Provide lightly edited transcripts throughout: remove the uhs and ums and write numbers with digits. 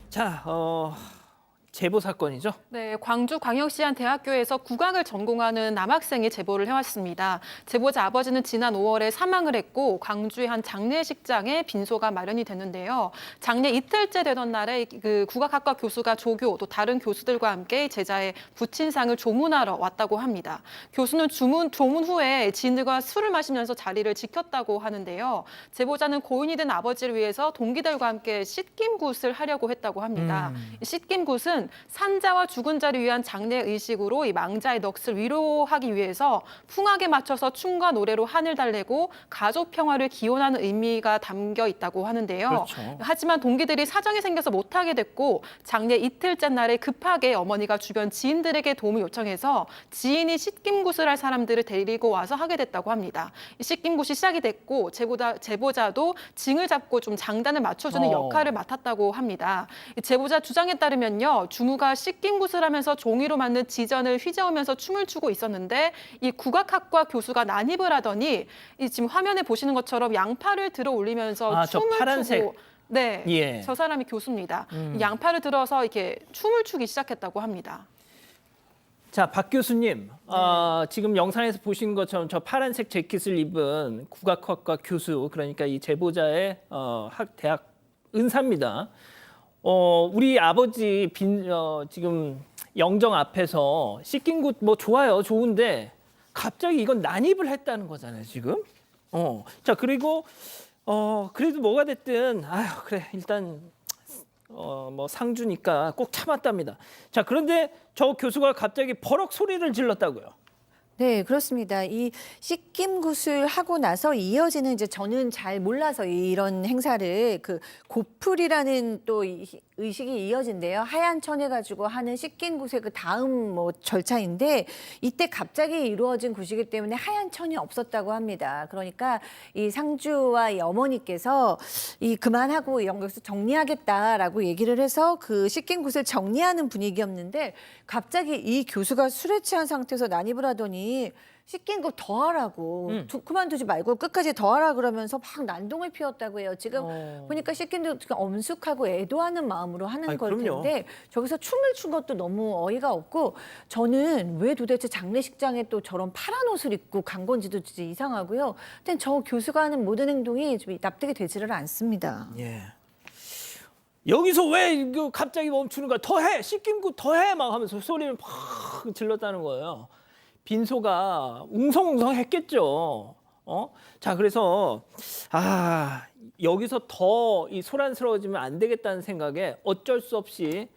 자, 제보 사건이죠. 네, 광주광역시 한 대학교에서 국악을 전공하는 남학생이 제보를 해왔습니다. 제보자 아버지는 지난 5월에 사망을 했고 광주의 한 장례식장에 빈소가 마련이 됐는데요. 장례 이틀째 되던 날에 그 국악학과 교수가 조교 또 다른 교수들과 함께 제자의 부친상을 조문하러 왔다고 합니다. 교수는 조문 후에 지인들과 술을 마시면서 자리를 지켰다고 하는데요. 제보자는 고인이 된 아버지를 위해서 동기들과 함께 씻김굿을 하려고 했다고 합니다. 씻김굿은 산자와 죽은 자를 위한 장례 의식으로 이 망자의 넋을 위로하기 위해서 풍악에 맞춰서 춤과 노래로 한을 달래고 가족 평화를 기원하는 의미가 담겨 있다고 하는데요. 그렇죠. 하지만 동기들이 사정이 생겨서 못하게 됐고 장례 이틀째 날에 급하게 어머니가 주변 지인들에게 도움을 요청해서 지인이 씻김굿을 할 사람들을 데리고 와서 하게 됐다고 합니다. 이 씻김굿이 시작이 됐고 제보자도 징을 잡고 좀 장단을 맞춰주는 역할을 맡았다고 합니다. 이 제보자 주장에 따르면요. 주무가 씻김굿을 하면서 종이로 만든 지전을 휘저으면서 춤을 추고 있었는데 이 국악학과 교수가 난입을 하더니 이 지금 화면에 보시는 것처럼 양팔을 들어 올리면서 춤을 파란색. 추고 네, 예. 저 사람이 교수입니다. 양팔을 들어서 이렇게 춤을 추기 시작했다고 합니다. 자, 박 교수님, 지금 영상에서 보신 것처럼 저 파란색 재킷을 입은 국악학과 교수, 그러니까 이 제보자의 대학 은사입니다. 우리 아버지 지금 영정 앞에서 씻김굿 뭐 좋아요, 좋은데 갑자기 이건 난입을 했다는 거잖아요, 지금. 자, 그리고 그래도 뭐가 됐든 아휴 그래 일단 뭐 상주니까 꼭 참았답니다. 자, 그런데 저 교수가 갑자기 버럭 소리를 질렀다고요. 네, 그렇습니다. 이 씻김굿을 하고 나서 이어지는 이제 저는 잘 몰라서 이런 행사를 그 고풀이라는 또 의식이 이어진대요. 하얀 천 해가지고 하는 씻김굿의 그 다음 뭐 절차인데 이때 갑자기 이루어진 굿이기 때문에 하얀 천이 없었다고 합니다. 그러니까 이 상주와 이 어머니께서 이 그만하고 여기서 정리하겠다라고 얘기를 해서 그 씻김굿을 정리하는 분위기였는데 갑자기 이 교수가 술에 취한 상태에서 난입을 하더니 씻김굿 더 하라고 그만두지 말고 끝까지 더 하라 그러면서 막 난동을 피웠다고 해요. 지금 보니까 씻김굿 엄숙하고 애도하는 마음으로 하는 걸 그럼요. 텐데 저기서 춤을 춘 것도 너무 어이가 없고 저는 왜 도대체 장례식장에 또 저런 파란 옷을 입고 간 건지도 진짜 이상하고요. 근데 저 교수가 하는 모든 행동이 좀 납득이 되지를 않습니다. 예. 여기서 왜 갑자기 멈추는 거야? 더 해, 씻김굿 더 해, 막 하면서 소리를 팍 질렀다는 거예요. 빈소가 웅성웅성했겠죠. 자, 그래서 여기서 더 이 소란스러워지면 안 되겠다는 생각에 어쩔 수 없이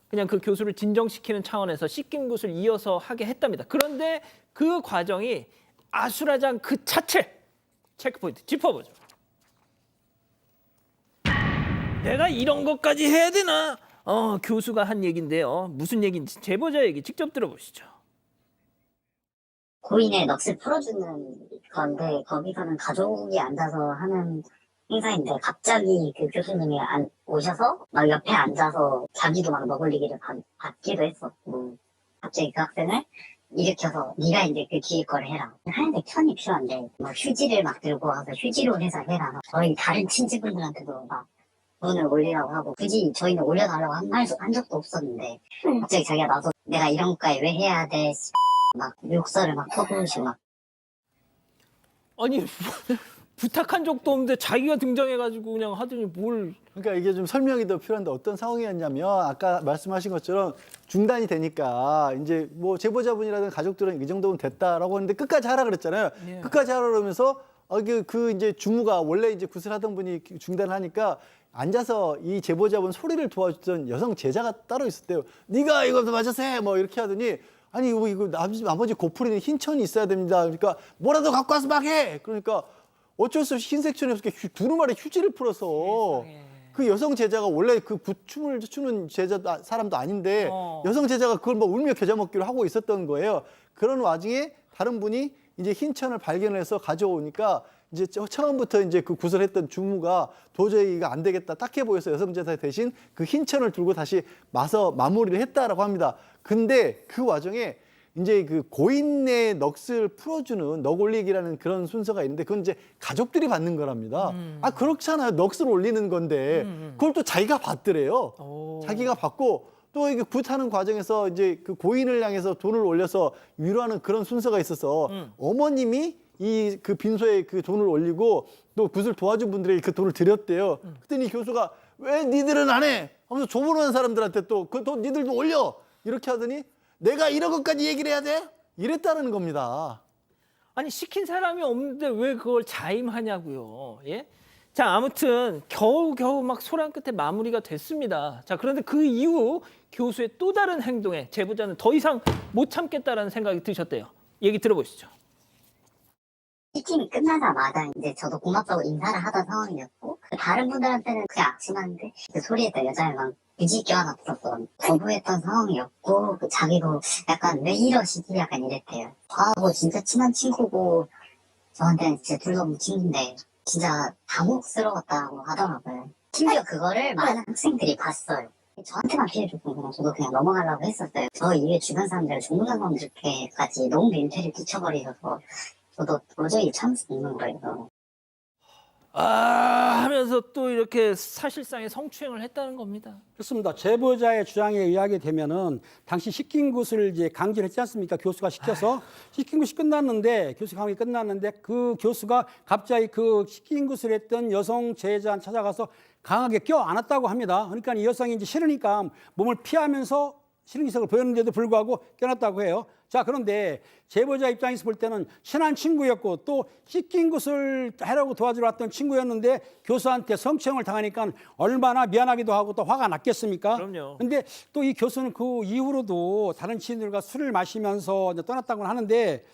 그냥 그 교수를 진정시키는 차원에서 씻김굿을 이어서 하게 했답니다. 그런데 그 과정이 아수라장 그 자체 체크포인트 짚어보죠. 내가 이런 것까지 해야 되나? 교수가 한 얘기인데요. 무슨 얘기인지 제보자 얘기 직접 들어보시죠. 고인의 넋을 풀어주는 건데 거기서는 가족이 앉아서 하는 행사인데 갑자기 그 교수님이 오셔서 막 옆에 앉아서 자기도 막 먹을리기를 받기도 했었고 갑자기 그 학생을 일으켜서 네가 이제 그 뒤에 거를 해라. 하얀색 천이 필요한데 막 휴지를 막 들고 와서 휴지로 해서 해라. 저희 다른 친지분들한테도 막 돈을 올리라고 하고 굳이 저희는 올려달라고 한 적도 없었는데 갑자기 자기가 나서 내가 이런 것까지 왜 해야 돼? 막 욕설을 막 퍼부으시고 막 아니 부탁한 적도 없는데 자기가 등장해가지고 그냥 하더니 뭘. 그러니까 이게 좀 설명이 더 필요한데 어떤 상황이었냐면 아까 말씀하신 것처럼 중단이 되니까 이제 뭐 제보자분이라든 가족들은 이 정도면 됐다라고 했는데 끝까지 하라 그랬잖아요. 예. 끝까지 하라 그러면서 그 이제 주무가 원래 이제 굿을 하던 분이 중단을 하니까 앉아서 이 제보자분 소리를 도와주던 여성 제자가 따로 있었대요. 네가 이거 맞아서 해 뭐 이렇게 하더니 아니 이거 나머지 고풀이는 흰 천이 있어야 됩니다. 그러니까 뭐라도 갖고 와서 막 해. 그러니까 어쩔 수 없이 흰색 천이 없으니까 두루마리 휴지를 풀어서 그 여성 제자가 원래 그 굿춤을 추는 사람도 아닌데 여성 제자가 그걸 뭐 울며 겨자 먹기로 하고 있었던 거예요. 그런 와중에 다른 분이 이제 흰 천을 발견해서 가져오니까 이제 처음부터 이제 그 굿을 했던 주무가 도저히 이거 안 되겠다 딱해 보여서 여성 제자 대신 그 흰 천을 들고 다시 마무리를 했다라고 합니다. 근데 그 와중에 이제 그 고인의 넋을 풀어주는 넋 올리기라는 그런 순서가 있는데 그건 이제 가족들이 받는 거랍니다. 아 그렇잖아요. 넋을 올리는 건데 그걸 또 자기가 받더래요. 자기가 받고 또 이게 굿하는 과정에서 이제 그 고인을 향해서 돈을 올려서 위로하는 그런 순서가 있어서 어머님이 이 그 빈소에 그 돈을 올리고 또 굿을 도와준 분들에게 그 돈을 드렸대요. 그랬더니 교수가 왜 니들은 안 해? 하면서 조문하는 사람들한테 또 그 돈 니들도 올려 이렇게 하더니 내가 이런 것까지 얘기를 해야 돼? 이랬다는 겁니다. 아니 시킨 사람이 없는데 왜 그걸 자임하냐고요. 예? 자 아무튼 겨우겨우 막 소란 끝에 마무리가 됐습니다. 자 그런데 그 이후 교수의 또 다른 행동에 제보자는 더 이상 못 참겠다라는 생각이 드셨대요. 얘기 들어보시죠. 시킴이 끝나자마자 이제 저도 고맙다고 인사를 하던 상황이었고 다른 분들한테는 그냥 악심한데 그 소리에다 여자를 막 유지 껴안았었던 거부했던 상황이었고 자기도 약간 왜 이러시지 약간 이랬대요. 저하고 진짜 친한 친구고 저한테는 진짜 둘러본 친구인데 진짜 당혹스러웠다고 하더라고요. 심지어 그거를 많은 학생들이 봤어요. 저한테만 피해줬고 그냥 저도 그냥 넘어가려고 했었어요. 저 이외 주변 사람들 종무관 사람들께까지 너무 민폐를 끼쳐버리셔서 저도 도저히 참을 수 없는 거예요. 하면서 또 이렇게 사실상의 성추행을 했다는 겁니다. 그렇습니다. 제보자의 주장에 의하게 되면은 당시 시킨 것을 이제 강제를 했지 않습니까? 교수가 시켜서 시킨 것이 끝났는데 교수 강의 끝났는데 그 교수가 갑자기 그 시킨 것을 했던 여성 제자한테 찾아가서 강하게 껴안았다고 합니다. 그러니까 이 여성이 이제 싫으니까 몸을 피하면서 싫은 기색을 보였는데도 불구하고 껴놨다고 해요. 자, 그런데 제보자 입장에서 볼 때는 친한 친구였고 또 시킨 것을 하려고 도와주러 왔던 친구였는데 교수한테 성추행을 당하니까 얼마나 미안하기도 하고 또 화가 났겠습니까? 그럼요. 근데 또 이 교수는 그 이후로도 다른 친구들과 술을 마시면서 이제 떠났다고 하는데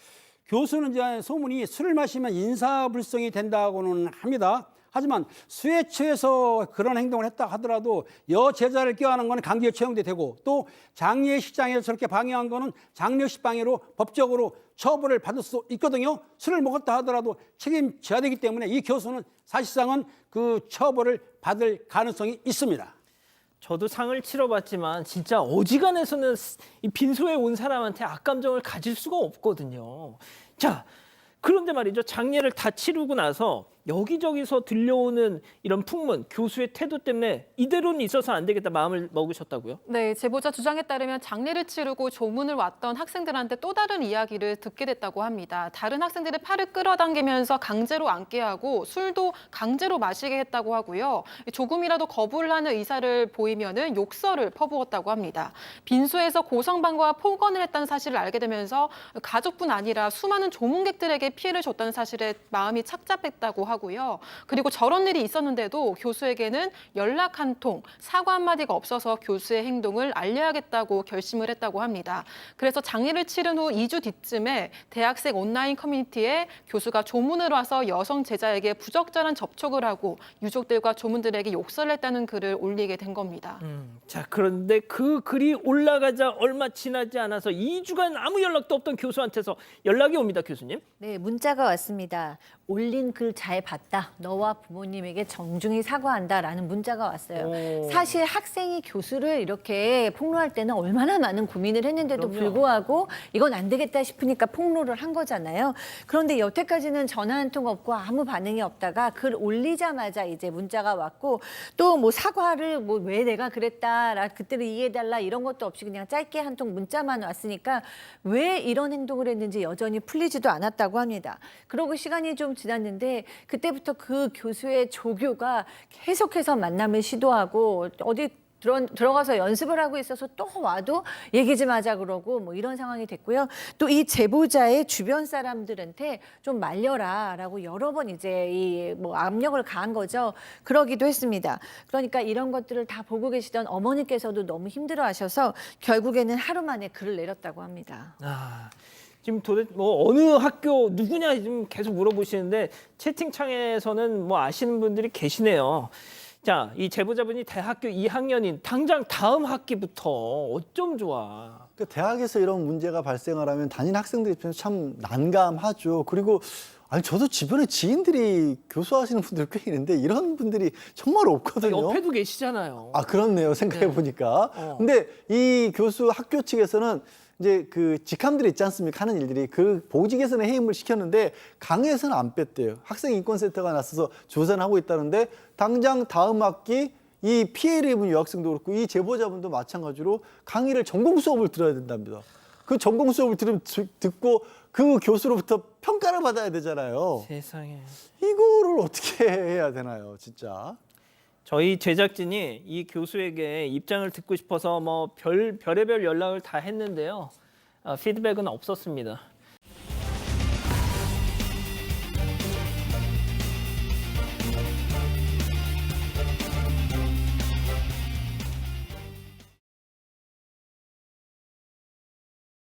교수는 이제 소문이 술을 마시면 인사불성이 된다고는 합니다. 하지만 술에 취해서 그런 행동을 했다 하더라도 여제자를 껴안은 건 강제 처형도 되고 또 장례식장에서 저렇게 방해한 거는 장례식 방해로 법적으로 처벌을 받을 수 있거든요. 술을 먹었다 하더라도 책임져야 되기 때문에 이 교수는 사실상은 그 처벌을 받을 가능성이 있습니다. 저도 상을 치러봤지만 진짜 어지간해서는 이 빈소에 온 사람한테 악감정을 가질 수가 없거든요. 자, 그런데 말이죠. 장례를 다 치르고 나서 여기저기서 들려오는 이런 풍문, 교수의 태도 때문에 이대로는 있어서 안 되겠다 마음을 먹으셨다고요? 네, 제보자 주장에 따르면 장례를 치르고 조문을 왔던 학생들한테 또 다른 이야기를 듣게 됐다고 합니다. 다른 학생들의 팔을 끌어당기면서 강제로 앉게 하고 술도 강제로 마시게 했다고 하고요. 조금이라도 거부를 하는 의사를 보이면은 욕설을 퍼부었다고 합니다. 빈소에서 고성방과 폭언을 했다는 사실을 알게 되면서 가족뿐 아니라 수많은 조문객들에게 피해를 줬다는 사실에 마음이 착잡했다고 하고요. 그리고 저런 일이 있었는데도 교수에게는 연락 한 통, 사과 한마디가 없어서 교수의 행동을 알려야겠다고 결심을 했다고 합니다. 그래서 장례를 치른 후 2주 뒤쯤에 대학생 온라인 커뮤니티에 교수가 조문을 와서 여성 제자에게 부적절한 접촉을 하고 유족들과 조문들에게 욕설을 했다는 글을 올리게 된 겁니다. 자, 그런데 그 글이 올라가자 얼마 지나지 않아서 2주간 아무 연락도 없던 교수한테서 연락이 옵니다, 교수님. 네, 문자가 왔습니다. 올린 글 잘 봤다. 너와 부모님에게 정중히 사과한다라는 문자가 왔어요. 사실 학생이 교수를 이렇게 폭로할 때는 얼마나 많은 고민을 했는데도 그럼요. 불구하고 이건 안 되겠다 싶으니까 폭로를 한 거잖아요. 그런데 여태까지는 전화 한 통 없고 아무 반응이 없다가 글 올리자마자 이제 문자가 왔고 또 뭐 사과를 뭐 왜 내가 그랬다, 그때를 이해해달라 이런 것도 없이 그냥 짧게 한 통 문자만 왔으니까 왜 이런 행동을 했는지 여전히 풀리지도 않았다고 합니다. 그러고 시간이 좀 지났는데 그때부터 그 교수의 조교가 계속해서 만남을 시도하고 어디 들어가서 연습을 하고 있어서 또 와도 얘기 좀 하자 그러고 뭐 이런 상황이 됐고요. 또 이 제보자의 주변 사람들한테 좀 말려라라고 여러 번 이제 이 뭐 압력을 가한 거죠. 그러기도 했습니다. 그러니까 이런 것들을 다 보고 계시던 어머니께서도 너무 힘들어하셔서 결국에는 하루 만에 글을 내렸다고 합니다. 지금 도대체 뭐 어느 학교 누구냐 지금 계속 물어보시는데 채팅창에서는 뭐 아시는 분들이 계시네요. 자, 이 제보자분이 대학교 2학년인 당장 다음 학기부터 어쩜 좋아. 그 대학에서 이런 문제가 발생하라면 담임 학생들 입장에서 참 난감하죠. 그리고 아니 저도 주변에 지인들이 교수하시는 분들 꽤 있는데 이런 분들이 정말 없거든요. 옆에도 계시잖아요. 아 그렇네요. 생각해 보니까. 네. 근데 이 교수 학교 측에서는 이제 그 직함들이 있지 않습니까? 하는 일들이 그 보직 개선에 해임을 시켰는데 강의에서는 안 뺐대요. 학생인권센터가 나서서 조사를 하고 있다는데 당장 다음 학기 이 피해를 입은 여학생도 그렇고 이 제보자분도 마찬가지로 강의를 전공 수업을 들어야 된답니다. 그 전공 수업을 듣고 그 교수로부터 평가를 받아야 되잖아요. 세상에. 이거를 어떻게 해야 되나요, 진짜? 저희 제작진이 이 교수에게 입장을 듣고 싶어서 뭐 별의별 연락을 다 했는데요. 피드백은 없었습니다.